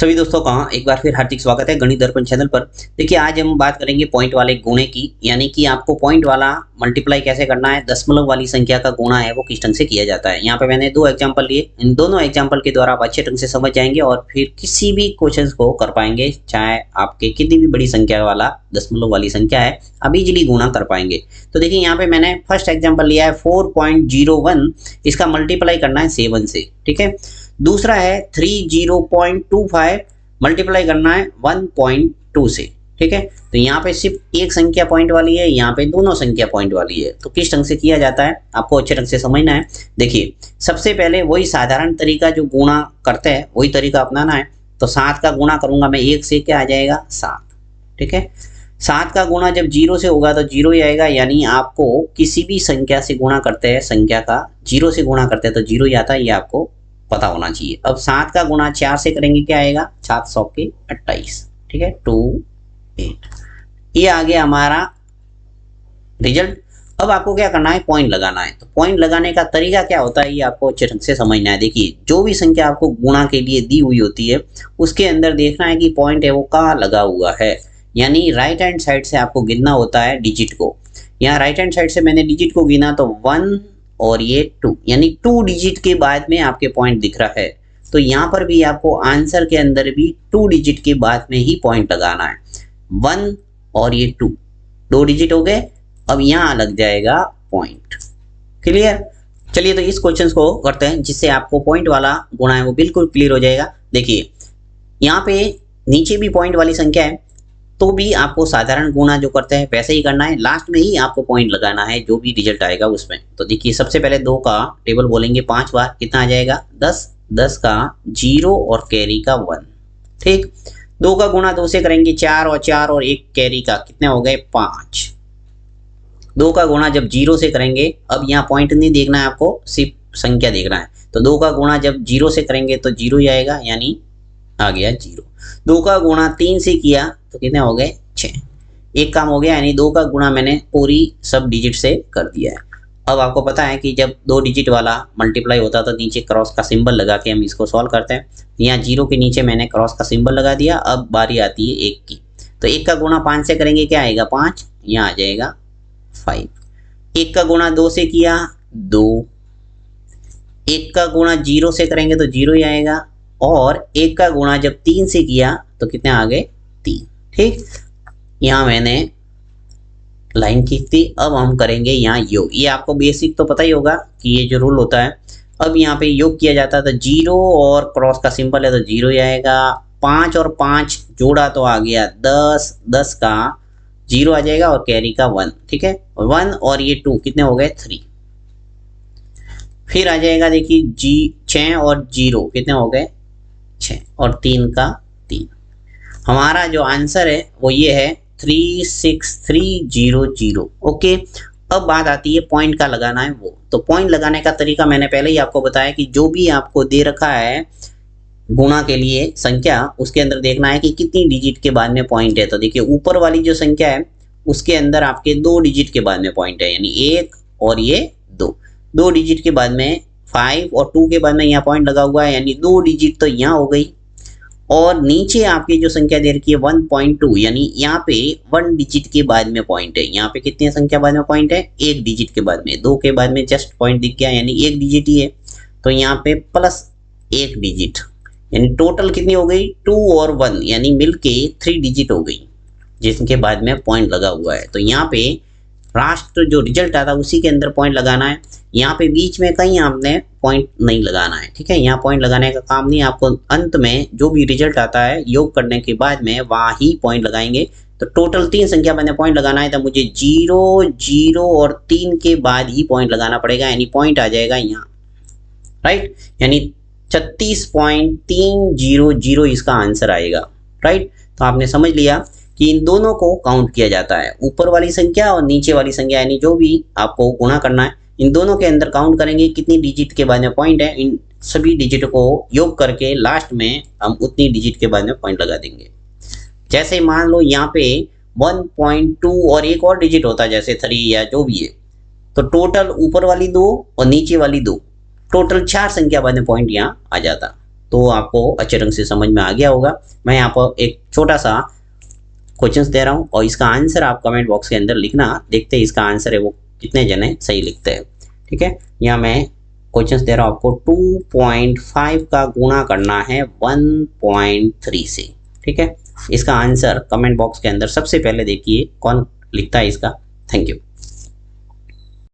सभी दोस्तों का एक बार फिर हार्दिक स्वागत है गणित दर्पण चैनल पर। देखिए आज हम बात करेंगे पॉइंट वाले गुणे की, यानी कि आपको पॉइंट वाला मल्टीप्लाई कैसे करना है, दशमलव वाली संख्या का गुणा है वो किस ढंग से किया जाता है। यहाँ पे मैंने दो एग्जांपल लिए, इन दोनों एग्जांपल के द्वारा आप अच्छे ढंग से समझ जाएंगे और फिर किसी भी क्वेश्चन को कर पाएंगे, चाहे आपके कितनी भी बड़ी संख्या वाला दशमलव वाली संख्या है, आप इजिली गुणा कर पाएंगे। तो देखिए यहाँ पे मैंने फर्स्ट एग्जाम्पल लिया है 4.01, इसका मल्टीप्लाई करना है 7 से, ठीक है। दूसरा है 30.25 मल्टीप्लाई करना है 1.2 से, ठीक है। तो यहाँ पे सिर्फ एक संख्या पॉइंट वाली है, यहाँ पे दोनों संख्या पॉइंट वाली है। तो किस ढंग से किया जाता है आपको अच्छे ढंग से समझना है। देखिए सबसे पहले वही साधारण तरीका जो गुणा करते हैं वही तरीका अपनाना है। तो 7 का गुणा करूंगा मैं 1 से, क्या आ जाएगा 7, ठीक है। 7 का गुणा जब 0 से होगा तो 0 ही आएगा, यानी आपको किसी भी संख्या से गुणा करते हैं, संख्या का 0 से गुणा करते हैं तो 0 ही आता है, ये आपको पता होना चाहिए। अब 7 का गुणा 4 से करेंगे, क्या आएगा 7 सौ के 28, ठीक है 28। ये आ गया हमारा रिजल्ट। अब आपको क्या करना है, पॉइंट लगाना है। तो पॉइंट लगाने का तरीका क्या होता है ये आपको अच्छे ढंग से समझना है। देखिए जो भी संख्या आपको गुणा के लिए दी हुई होती है उसके अंदर देखना है कि पॉइंट है वो कहाँ लगा हुआ है, यानी राइट हैंड साइड से आपको गिनना होता है डिजिट को। यहाँ राइट हैंड साइड से मैंने डिजिट को गिना तो 1 और ये 2, यानी 2 डिजिट के बाद में आपके पॉइंट दिख रहा है। तो यहाँ पर भी आपको आंसर के अंदर भी 2 डिजिट के बाद में ही पॉइंट लगाना है। 1 और ये 2, 2 डिजिट हो गए। अब यहाँ लग जाएगा पॉइंट। क्लियर? चलिए तो इस क्वेश्चन को करते हैं जिससे आपको पॉइंट वाला गुणा है वो बिल्कुल क्लियर हो जाएगा। देखिए यहाँ पे नीचे भी पॉइंट वाली संख्या है तो भी आपको साधारण गुणा जो करते हैं वैसे ही करना है, लास्ट में ही आपको पॉइंट लगाना है जो भी रिजल्ट आएगा उसमें। तो देखिए सबसे पहले 2 का टेबल बोलेंगे 5 बार, कितना आ जाएगा 10, 10 का 0 और कैरी का 1, ठीक। 2 का गुणा 2 से करेंगे 4 और 4 और 1 कैरी का, कितने हो गए 5। 2 का गुणा जब 0 से करेंगे, अब यहाँ पॉइंट नहीं देखना है आपको, सिर्फ संख्या देखना है। तो 2 का गुणा जब 0 से करेंगे तो 0 ही आएगा, यानी आ गया 0। 2 का गुणा 3 से किया तो कितने हो गए 6, एक काम हो गया, यानी 2 का गुणा मैंने पूरी सब डिजिट से कर दिया है। अब आपको पता है कि जब 2 डिजिट वाला मल्टीप्लाई होता है तो नीचे क्रॉस का सिंबल लगा के हम इसको सॉल्व करते हैं। यहाँ 0 के नीचे मैंने क्रॉस का सिंबल लगा दिया। अब बारी आती है 1 की, तो 1 का गुणा 5 से करेंगे, क्या आएगा 5, यहाँ आ जाएगा 5। 1 का गुणा 2 से किया 2, 1 का गुणा 0 से करेंगे तो 0 ही आएगा, और 1 का गुणा जब 3 से किया तो कितने आ गए 3, ठीक। यहाँ मैंने लाइन खींच दी। अब हम करेंगे यहाँ योग। ये आपको बेसिक तो पता ही होगा कि ये जो रूल होता है। अब यहाँ पे योग किया जाता है तो 0 और क्रॉस का सिंबल है तो 0 ही आएगा। 5 और 5 जोड़ा तो आ गया 10, 10 का 0 आ जाएगा और कैरी का 1, ठीक है। 1 और ये 2 कितने हो गए 3। फिर आ जाएगा देखिए 6 और 0 कितने हो गए 6, और 3 का 3। हमारा जो आंसर है वो ये है 36300। ओके, अब बात आती है पॉइंट का लगाना है वो। तो पॉइंट लगाने का तरीका मैंने पहले ही आपको बताया कि जो भी आपको दे रखा है गुणा के लिए संख्या, उसके अंदर देखना है कि कितनी डिजिट के बाद में पॉइंट है। तो देखिए ऊपर वाली जो संख्या है उसके अंदर आपके 2 डिजिट के बाद में पॉइंट है, यानी 1 और ये 2 डिजिट के बाद में 5 और 2 के बाद में यहाँ पॉइंट लगा हुआ है, यानी 2 डिजिट तो यहाँ हो गई। और नीचे आपकी जो संख्या दे रखी है 1.2, यानी यहाँ पे 1 डिजिट के बाद में पॉइंट है। यहाँ पे कितनी संख्या बाद में पॉइंट है, 1 डिजिट के बाद में। 2 के बाद में जस्ट पॉइंट दिख गया, यानी 1 डिजिट ही है। तो यहाँ पे प्लस 1 डिजिट, यानी टोटल कितनी हो गई 2 और 1, यानी मिलके 3 डिजिट हो गई जिसके बाद में पॉइंट लगा हुआ है। तो यहाँ पे लास्ट जो रिजल्ट आता है उसी के अंदर पॉइंट लगाना है। यहाँ पे बीच में कहीं आपने पॉइंट नहीं लगाना है, ठीक है। यहाँ पॉइंट लगाने का काम नहीं, आपको अंत में जो भी रिजल्ट आता है योग करने के बाद में वहाँ ही पॉइंट लगाएंगे। तो टोटल 3 संख्या मैंने पॉइंट लगाना है, तो मुझे 0, 0 और 3 के बाद ही पॉइंट लगाना पड़ेगा, यानी पॉइंट आ जाएगा यहाँ, राइट। यानी 36.300 इसका आंसर आएगा, राइट। तो आपने समझ लिया कि इन दोनों को काउंट किया जाता है, ऊपर वाली संख्या और नीचे वाली संख्या, यानी जो भी आपको गुणा करना है इन दोनों के अंदर काउंट करेंगे कितनी डिजिट के बाद में पॉइंट है। इन सभी डिजिट को योग करके लास्ट में हम उतनी डिजिट के बाद में पॉइंट लगा देंगे। जैसे मान लो यहाँ पे 1.2 और एक और डिजिट होता है जैसे 3 या जो भी है, तो टोटल ऊपर वाली 2 और नीचे वाली 2, टोटल 4 संख्या बाद में पॉइंट यहाँ आ जाता। तो आपको अच्छे ढंग से समझ में आ गया होगा। मैं यहाँ पर एक छोटा सा क्वेश्चंस दे रहा हूँ और इसका आंसर आप कमेंट बॉक्स के अंदर लिखना, देखते हैं इसका आंसर है वो कितने जने सही लिखते हैं। ठीक है, यहाँ मैं क्वेश्चंस दे रहा हूँ आपको, 2.5 का गुणा करना है 1.3 से। ठीक है, इसका आंसर कमेंट बॉक्स के अंदर सबसे पहले देखिए कौन लिखता है इसका। Thank you.